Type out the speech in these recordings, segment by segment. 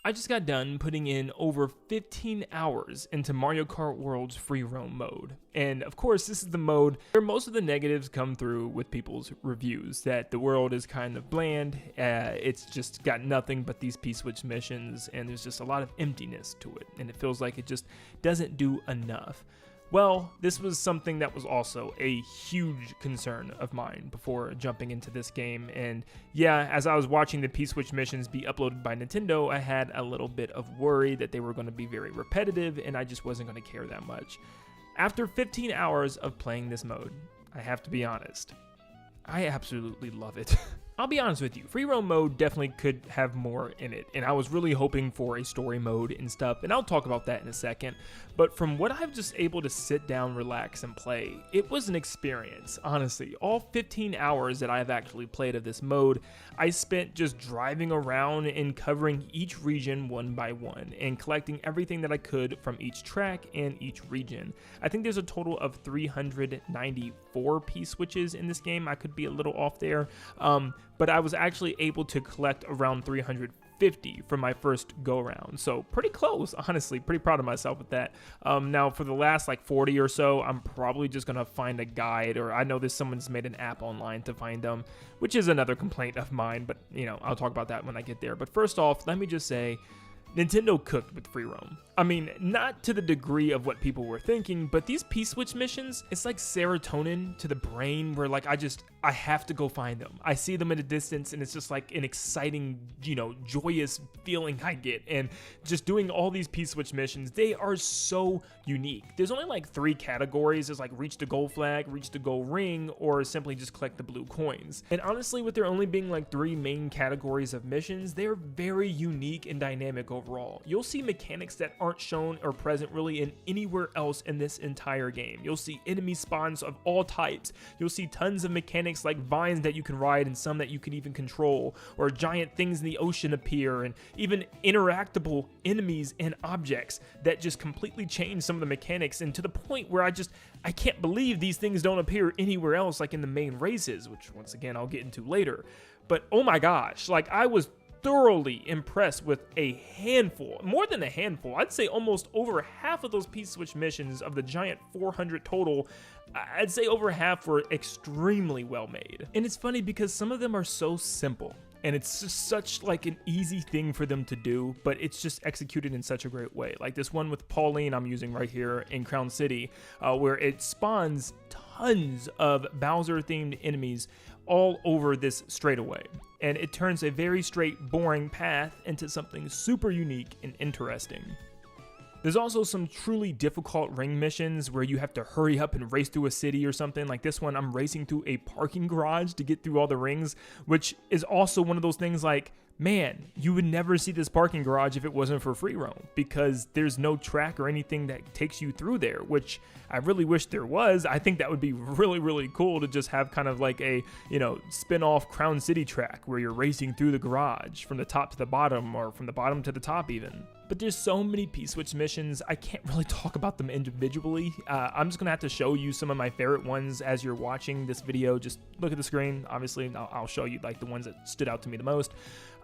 I just got done putting in over 15 hours into Mario Kart World's free roam mode. And of course, this is the mode where most of the negatives come through with people's reviews, that the world is kind of bland, it's just got nothing but these P-switch missions, and there's just a lot of emptiness to it, and it feels like it just doesn't do enough. Well, this was something that was also a huge concern of mine before jumping into this game, and yeah, as I was watching the P-switch missions be uploaded by Nintendo, I had a little bit of worry that they were going to be very repetitive, and I just wasn't going to care that much. After 15 hours of playing this mode, I have to be honest, I absolutely love it. I'll be honest with you, free roam mode definitely could have more in it, and I was really hoping for a story mode and stuff, and I'll talk about that in a second, but from what I've just able to sit down, relax, and play, it was an experience, honestly. All 15 hours that I've actually played of this mode, I spent just driving around and covering each region one by one, and collecting everything that I could from each track and each region. I think there's a total of 394 P-switches in this game. I could be a little off there, but I was actually able to collect around 350 from my first go-around. So pretty close, honestly. Pretty proud of myself with that. Now, for the last like 40 or so, I'm probably just going to find a guide, or I know there's someone's made an app online to find them, which is another complaint of mine, but you know, I'll talk about that when I get there. But first off, let me just say, Nintendo cooked with free roam. I mean, not to the degree of what people were thinking, but these P-switch missions, it's like serotonin to the brain, where like I have to go find them. I see them in a distance, and it's just like an exciting, you know, joyous feeling I get. And just doing all these P-switch missions, they are so unique. There's only like 3 categories. There's like reach the gold flag, reach the gold ring, or simply just collect the blue coins. And honestly, with there only being like 3 main categories of missions, they're very unique and dynamic overall. You'll see mechanics that aren't shown or present really in anywhere else in this entire game. You'll see enemy spawns of all types. You'll see tons of mechanics like vines that you can ride, and some that you can even control, or giant things in the ocean appear, and even interactable enemies and objects that just completely change some of the mechanics, and to the point where I can't believe these things don't appear anywhere else, like in the main races, which once again I'll get into later. But oh my gosh, like I was thoroughly impressed with a handful, more than a handful, I'd say almost over half of those P-switch missions of the giant 400 total. I'd say over half were extremely well made. And it's funny because some of them are so simple, and it's just such like an easy thing for them to do, but it's just executed in such a great way. Like this one with Pauline I'm using right here in Crown City, where it spawns tons of Bowser themed enemies all over this straightaway, and it turns a very straight, boring path into something super unique and interesting. There's also some truly difficult ring missions where you have to hurry up and race through a city or something. Like this one, I'm racing through a parking garage to get through all the rings, which is also one of those things like, man, you would never see this parking garage if it wasn't for free roam, because there's no track or anything that takes you through there, which I really wish there was. I think that would be really, really cool to just have kind of like a, you know, spin-off Crown City track where you're racing through the garage from the top to the bottom, or from the bottom to the top even. But there's so many P-switch missions, I can't really talk about them individually. I'm just gonna have to show you some of my favorite ones as you're watching this video. Just look at the screen, obviously, I'll show you like the ones that stood out to me the most.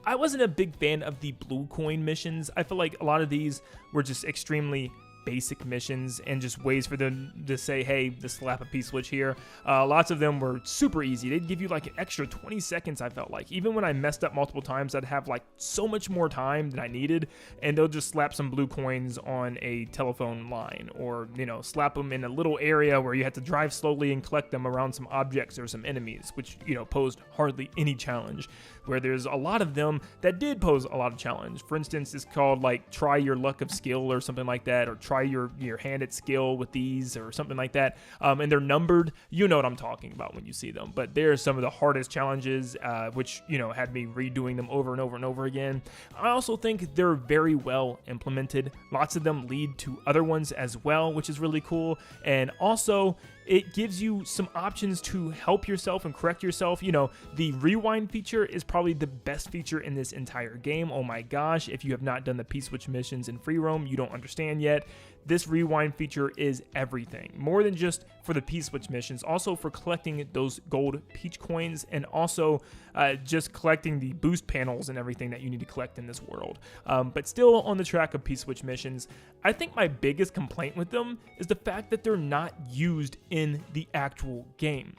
I wasn't a big fan of the blue coin missions. I feel like a lot of these were just extremely basic missions and just ways for them to say, hey, just slap a P-switch here. Lots of them were super easy. They'd give you like an extra 20 seconds, I felt like. Even when I messed up multiple times, I'd have like so much more time than I needed, and they'll just slap some blue coins on a telephone line, or, you know, slap them in a little area where you had to drive slowly and collect them around some objects or some enemies, which, you know, posed hardly any challenge. Where there's a lot of them that did pose a lot of challenge. For instance, it's called like try your luck of skill or something like that, or try your hand at skill with these or something like that. And they're numbered. You know what I'm talking about when you see them. But they're some of the hardest challenges, which, you know, had me redoing them over and over and over again. I also think they're very well implemented. Lots of them lead to other ones as well, which is really cool. And also, it gives you some options to help yourself and correct yourself. You know, the rewind feature is probably the best feature in this entire game. Oh my gosh, if you have not done the P-switch missions in free roam, you don't understand yet. this rewind feature is everything. More than just for the P-Switch missions, also for collecting those gold Peach coins, and also just collecting the boost panels and everything that you need to collect in this world. But still on the track of P-Switch missions, I think my biggest complaint with them is the fact that they're not used in the actual game.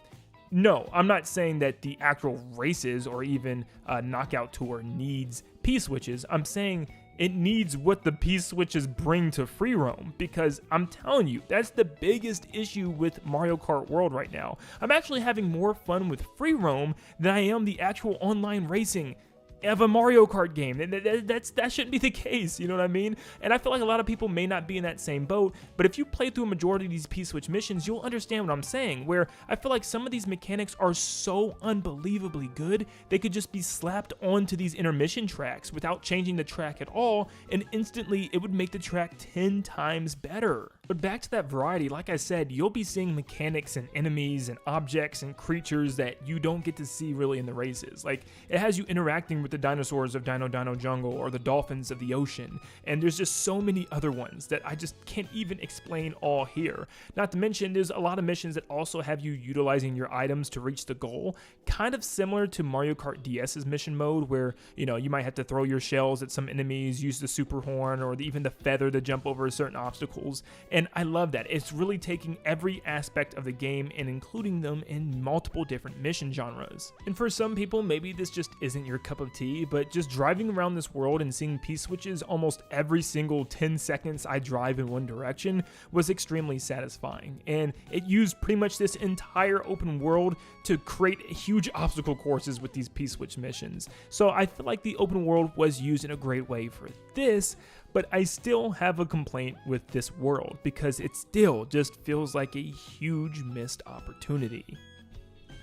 No, I'm not saying that the actual races or even Knockout Tour needs P-Switches. I'm saying it needs what the P-Switches bring to free roam, because I'm telling you, that's the biggest issue with Mario Kart World right now. I'm actually having more fun with free roam than I am the actual online racing of a Mario Kart game. And that shouldn't be the case, you know what I mean? And I feel like a lot of people may not be in that same boat, but if you play through a majority of these P-Switch missions, you'll understand what I'm saying, where I feel like some of these mechanics are so unbelievably good, they could just be slapped onto these intermission tracks without changing the track at all, and instantly it would make the track 10 times better. But back to that variety, like I said, you'll be seeing mechanics and enemies and objects and creatures that you don't get to see really in the races. Like, it has you interacting with the dinosaurs of Dino Dino Jungle or the dolphins of the ocean, and there's just so many other ones that I just can't even explain all here. Not to mention, there's a lot of missions that also have you utilizing your items to reach the goal, kind of similar to Mario Kart DS's mission mode, where, you know, you might have to throw your shells at some enemies, use the super horn, or even the feather to jump over certain obstacles. And I love that. It's really taking every aspect of the game and including them in multiple different mission genres. And for some people, maybe this just isn't your cup of tea, but just driving around this world and seeing P-Switches almost every single 10 seconds I drive in one direction was extremely satisfying. And it used pretty much this entire open world to create huge obstacle courses with these P-Switch missions. So I feel like the open world was used in a great way for this, but I still have a complaint with this world because it still just feels like a huge missed opportunity.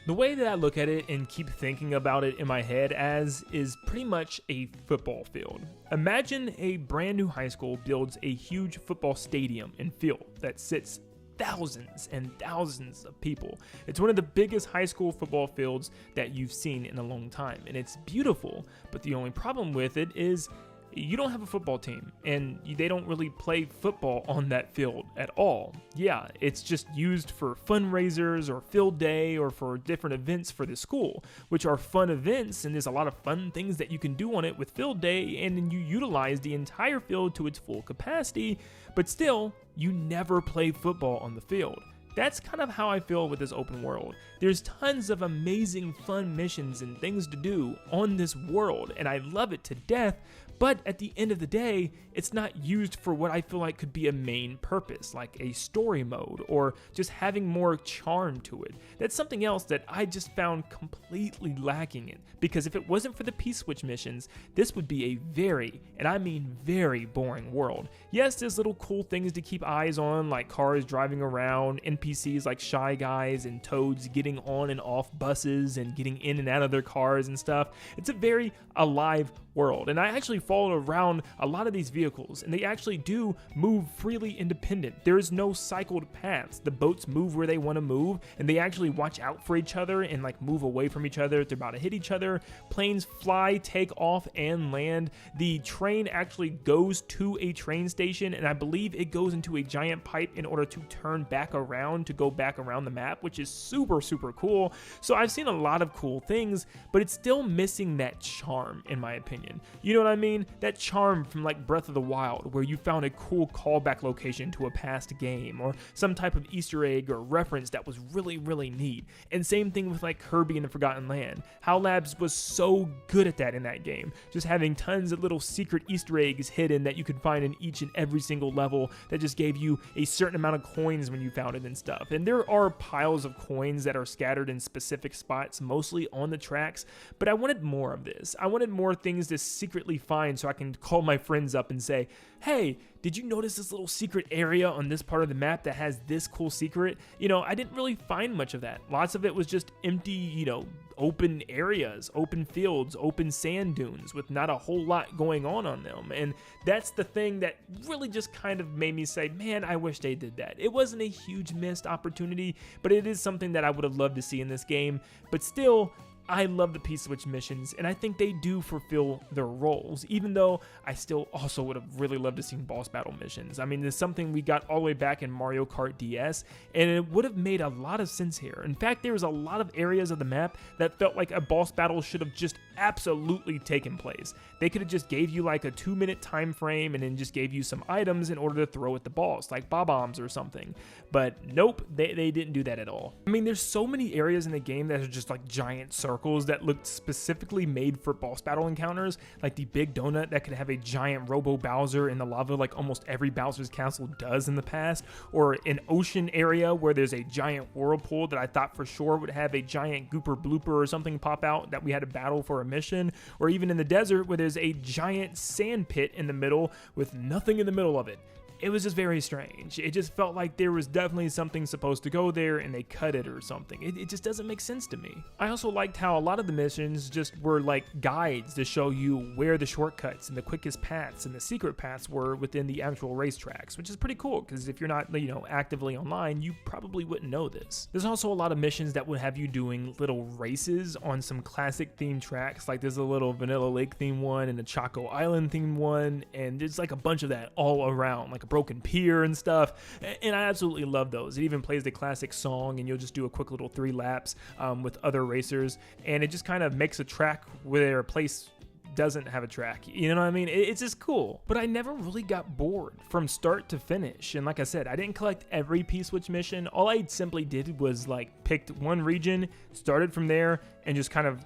The way that I look at it and keep thinking about it in my head as is pretty much a football field. Imagine a brand new high school builds a huge football stadium and field that sits thousands and thousands of people. It's one of the biggest high school football fields that you've seen in a long time, and it's beautiful, but the only problem with it is you don't have a football team, and they don't really play football on that field at all. Yeah, it's just used for fundraisers or field day or for different events for the school, which are fun events, and there's a lot of fun things that you can do on it with field day, and then you utilize the entire field to its full capacity, but still, you never play football on the field. That's kind of how I feel with this open world. There's tons of amazing fun missions and things to do on this world, and I love it to death, but at the end of the day, it's not used for what I feel like could be a main purpose, like a story mode or just having more charm to it. That's something else that I just found completely lacking in, because if it wasn't for the P-Switch missions, this would be a very, and I mean very, boring world. Yes, there's little cool things to keep eyes on, like cars driving around, NPCs like Shy Guys and Toads getting on and off buses and getting in and out of their cars and stuff. It's a very alive world, and I actually followed around a lot of these vehicles, and they actually do move freely independent. There's no cycled paths. The boats move where they want to move, and they actually watch out for each other and like move away from each other if they're about to hit each other. Planes fly, take off, and land. The train actually goes to a train station, and I believe it goes into a giant pipe in order to turn back around to go back around the map, which is super, super cool. So I've seen a lot of cool things, but it's still missing that charm, in my opinion. You know what I mean? That charm from like Breath of the Wild, where you found a cool callback location to a past game, or some type of Easter egg or reference that was really, really neat. And same thing with like Kirby and the Forgotten Land. HAL Labs was so good at that in that game, just having tons of little secret Easter eggs hidden that you could find in each and every single level that just gave you a certain amount of coins when you found it and stuff. And there are piles of coins that are scattered in specific spots, mostly on the tracks, but I wanted more of this. I wanted more things to secretly find so I can call my friends up and say, hey, did you notice this little secret area on this part of the map that has this cool secret? You know, I didn't really find much of that. Lots of it was just empty, you know, open areas, open fields, open sand dunes with not a whole lot going on them. And that's the thing that really just kind of made me say, man, I wish they did that. It wasn't a huge missed opportunity, but it is something that I would have loved to see in this game. But still, I love the P-Switch missions, and I think they do fulfill their roles, even though I still also would have really loved to see boss battle missions. I mean, there's something we got all the way back in Mario Kart DS, and it would have made a lot of sense here. In fact, there was a lot of areas of the map that felt like a boss battle should have just absolutely taken place. They could have just gave you like a 2-minute time frame and then just gave you some items in order to throw at the boss, like bob-ombs or something. But nope, they didn't do that at all. I mean, there's so many areas in the game that are just like giant circles that looked specifically made for boss battle encounters, like the big donut that could have a giant Robo Bowser in the lava like almost every Bowser's Castle does in the past, or an ocean area where there's a giant whirlpool that I thought for sure would have a giant Gooper Blooper or something pop out that we had to battle for a mission, or even in the desert where there's a giant sand pit in the middle with nothing in the middle of it. It was just very strange. It just felt like there was definitely something supposed to go there and they cut it or something. It just doesn't make sense to me. I also liked how a lot of the missions just were like guides to show you where the shortcuts and the quickest paths and the secret paths were within the actual racetracks, which is pretty cool because if you're not, actively online, you probably wouldn't know this. There's also a lot of missions that would have you doing little races on some classic themed tracks, like there's a little Vanilla Lake theme one and a Choco Island theme one, and there's like a bunch of that all around, like a broken pier and stuff, and I absolutely love those. It even plays the classic song, and you'll just do a quick little 3 laps with other racers, and it just kind of makes a track where a place doesn't have a track, you know what I mean? It's just cool. But I never really got bored from start to finish, and like I said, I didn't collect every P-Switch mission. All I simply did was like picked one region, started from there, and just kind of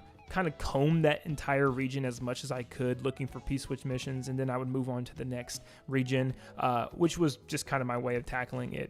combed that entire region as much as I could, looking for P-Switch missions, and then I would move on to the next region, which was just kind of my way of tackling it.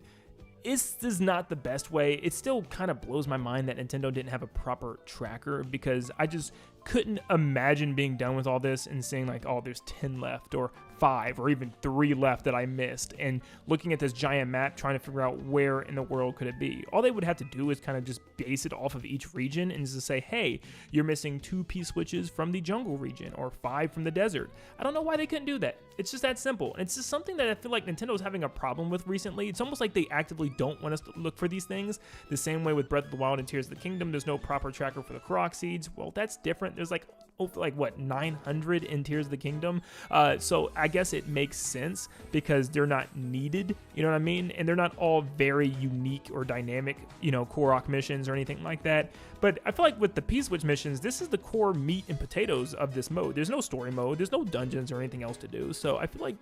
This is not the best way. It still kind of blows my mind that Nintendo didn't have a proper tracker, because I just couldn't imagine being done with all this and saying like, oh, there's 10 left or 5 or even 3 left that I missed, and looking at this giant map trying to figure out where in the world could it be. All they would have to do is kind of just base it off of each region and just say, hey, you're missing 2 P-Switches from the jungle region or 5 from the desert. I don't know why they couldn't do that. It's just that simple. And it's just something that I feel like Nintendo's having a problem with recently. It's almost like they actively don't want us to look for these things. The same way with Breath of the Wild and Tears of the Kingdom, there's no proper tracker for the Korok seeds. Well, that's different. There's like what, 900 in Tears of the Kingdom, so I guess it makes sense because they're not needed, you know what I mean, and they're not all very unique or dynamic, Korok missions or anything like that. But I feel like with the P-Switch missions, this is the core meat and potatoes of this mode. There's no story mode, there's no dungeons or anything else to do, so I feel like,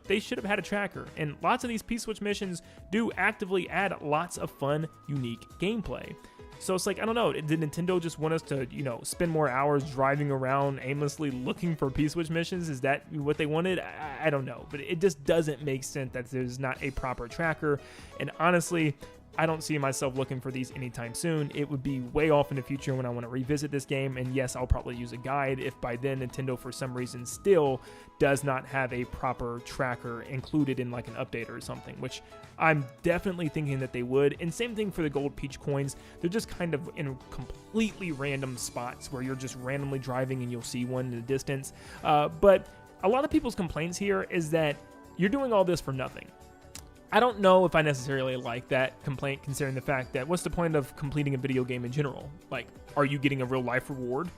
they should have had a tracker, and lots of these P-Switch missions do actively add lots of fun, unique gameplay. So it's like, I don't know, did Nintendo just want us to, spend more hours driving around aimlessly looking for P-Switch missions? Is that what they wanted? I don't know, but it just doesn't make sense that there's not a proper tracker, and honestly, I don't see myself looking for these anytime soon. It would be way off in the future when I want to revisit this game, and yes, I'll probably use a guide if by then Nintendo for some reason still does not have a proper tracker included in like an update or something, which I'm definitely thinking that they would. And same thing for the Gold Peach coins. They're just kind of in completely random spots where you're just randomly driving and you'll see one in the distance. But a lot of people's complaints here is that you're doing all this for nothing. I don't know if I necessarily like that complaint, considering the fact that what's the point of completing a video game in general? Like, are you getting a real life reward?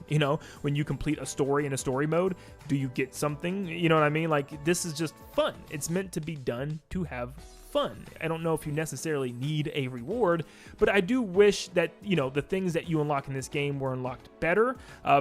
When you complete a story in a story mode, do you get something? You know what I mean? Like, this is just fun. It's meant to be done to have fun. I don't know if you necessarily need a reward, but I do wish that, the things that you unlock in this game were unlocked better.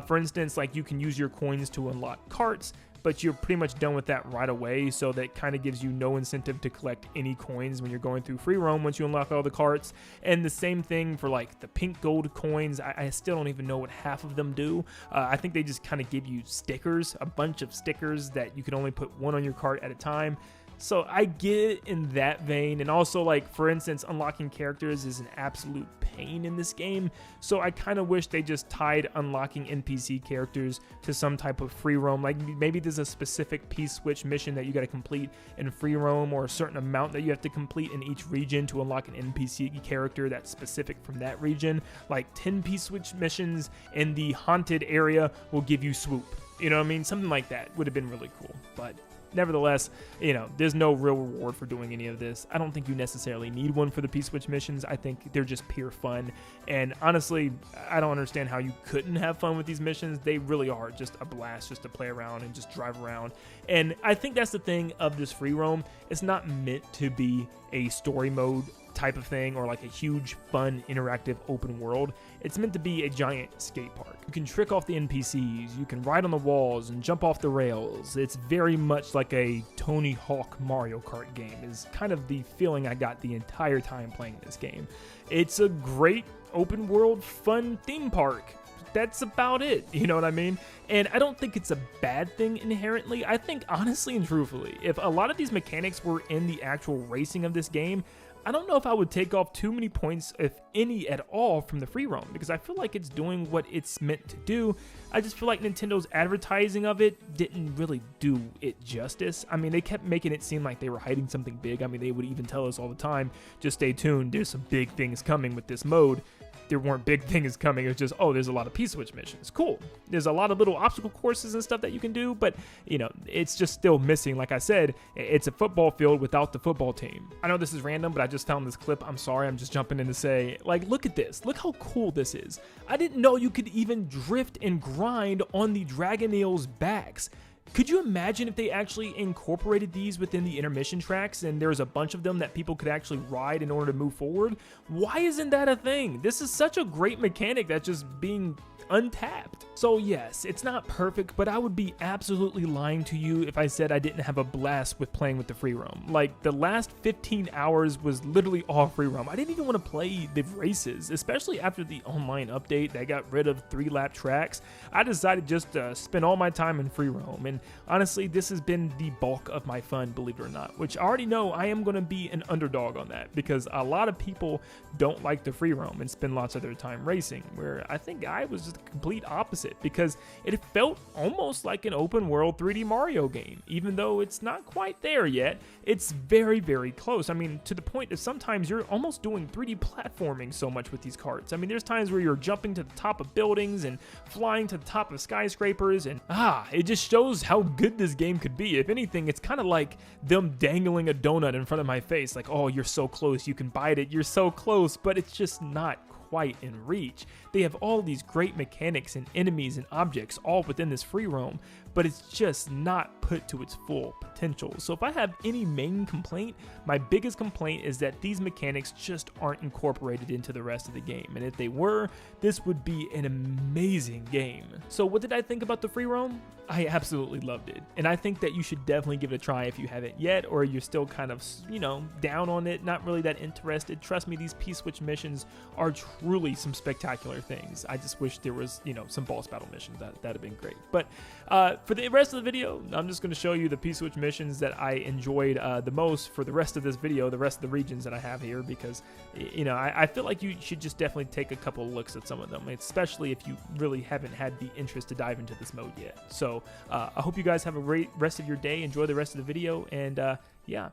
For instance, like you can use your coins to unlock carts, but you're pretty much done with that right away, so that kind of gives you no incentive to collect any coins when you're going through free roam once you unlock all the carts. And the same thing for like the pink gold coins. I still don't even know what half of them do. I think they just kind of give you stickers, a bunch of stickers that you can only put one on your cart at a time. So I get it in that vein, and also, like, for instance, unlocking characters is an absolute pain in this game, so I kind of wish they just tied unlocking NPC characters to some type of free roam. Like, maybe there's a specific P-Switch mission that you got to complete in free roam, or a certain amount that you have to complete in each region to unlock an NPC character that's specific from that region. Like 10 P-Switch missions in the haunted area will give you swoop. You know what I mean? Something like that would have been really cool, but nevertheless, you know, there's no real reward for doing any of this. I don't think you necessarily need one for the P-Switch missions. I think they're just pure fun, and honestly, I don't understand how you couldn't have fun with these missions. They really are just a blast just to play around and just drive around, and I think that's the thing of this free roam. It's not meant to be a story mode type of thing or like a huge fun interactive open world. It's meant to be a giant skate park. You can trick off the NPCs, you can ride on the walls and jump off the rails. It's very much like a Tony Hawk Mario Kart game is kind of the feeling I got the entire time playing this game. It's a great open world fun theme park. That's about it, you know what I mean? And I don't think it's a bad thing inherently. I think honestly and truthfully, if a lot of these mechanics were in the actual racing of this game, I don't know if I would take off too many points, if any at all, from the free roam, because I feel like it's doing what it's meant to do. I just feel like Nintendo's advertising of it didn't really do it justice. I mean, they kept making it seem like they were hiding something big. I mean, they would even tell us all the time, just stay tuned, there's some big things coming with this mode. There weren't big things coming. It was just, oh, there's a lot of P-Switch missions. Cool. There's a lot of little obstacle courses and stuff that you can do, but, you know, it's just still missing. Like I said, it's a football field without the football team. I know this is random, but I just found this clip. I'm sorry, I'm just jumping in to say, like, look at this. Look how cool this is. I didn't know you could even drift and grind on the Dragon Eels' backs. Could you imagine if they actually incorporated these within the intermission tracks and there's a bunch of them that people could actually ride in order to move forward? Why isn't that a thing? This is such a great mechanic that's just being untapped. So yes, it's not perfect, but I would be absolutely lying to you if I said I didn't have a blast with playing with the free roam. Like, the last 15 hours was literally all free roam. I didn't even want to play the races, especially after the online update that got rid of 3-lap tracks. I decided just to spend all my time in free roam, and honestly, this has been the bulk of my fun, believe it or not, which I already know I am going to be an underdog on that, because a lot of people don't like the free roam and spend lots of their time racing, where I think I was just the complete opposite, because it felt almost like an open world 3D Mario game. Even though it's not quite there yet, it's very, very close. I mean, to the point that sometimes you're almost doing 3D platforming so much with these carts. I mean, there's times where you're jumping to the top of buildings and flying to the top of skyscrapers, and it just shows how good this game could be. If anything, it's kind of like them dangling a donut in front of my face, like, oh, you're so close, you can bite it, you're so close, but it's just not quite in reach. They have all these great mechanics and enemies and objects all within this free roam, but it's just not put to its full potential. So if I have any main complaint, my biggest complaint is that these mechanics just aren't incorporated into the rest of the game. And if they were, this would be an amazing game. So what did I think about the free roam? I absolutely loved it. And I think that you should definitely give it a try if you haven't yet, or you're still kind of, you know, down on it, not really that interested. Trust me, these P-Switch missions are truly some spectacular things. I just wish there was, you know, some boss battle missions. That'd have been great. But for the rest of the video, I'm just going to show you the P-Switch missions that I enjoyed the most for the rest of this video, the rest of the regions that I have here, because, you know, I feel like you should just definitely take a couple looks at some of them, especially if you really haven't had the interest to dive into this mode yet. So I hope you guys have a great rest of your day. Enjoy the rest of the video, and yeah,